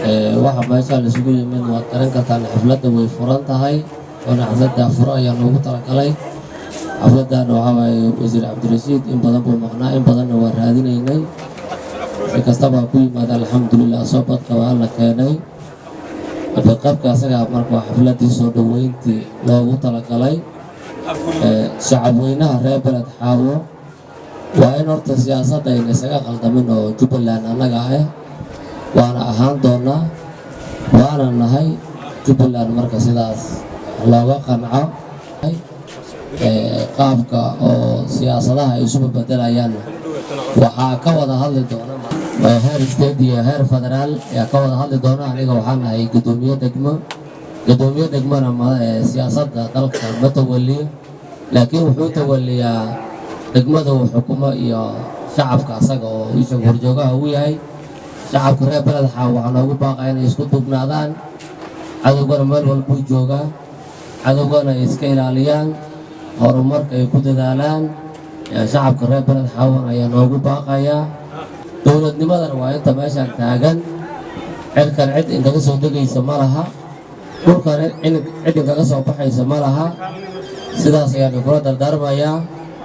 waxa meesha la isugu yimid waa garan kartaan xafladda way furan tahay oona xafladda furo ayaa loogu talagalay xafladdan waxaa waaye wasiir cabdirashiid in badan buu maqnaa in badanna waa raadinaynay si kastaba ku yimaada alxamdulilah soo badka waa la keenay qaybka asaga marka waa xafladdii soo dhoweyntii loogu talagalay shacab weynaha reer beled xaawo waa in horta siyaasadda ayna isaga qaldamin oo jubbaland annaga ah waana ahaan doonaa waana nahay jubbaland marka sidaas looga qanco qaabka oo siyaasadaha ay isu bedelayaan waxaa ka wada hadli doona heer state iyo heer federaal ayaa ka wada hadli doona aniga waxaan nahay gudoomiye degmona siyaasadda dalka ma tawaliyo laakiin wuxuu tawaliyaa degmada uu xukumo iyo shacabka asaga oo isha horjoogaha u yahay shacabka reer beled xaawo waxaa noogu baaqaa inay isku duubnaadaan cadowgana meel walbuu joogaa cadowgana ay iska ilaaliyaan horumarka ay ku dadaalaan shacabka reer beled xaawan ayaa noogu baaqayaa dowladnimadana waa inta meeshaan taagan cirkan cid inkaga soo degaysa ma laha dhulkan cid inkaga soo baxaysa ma laha sidaas ayaan kula dardaarmayaa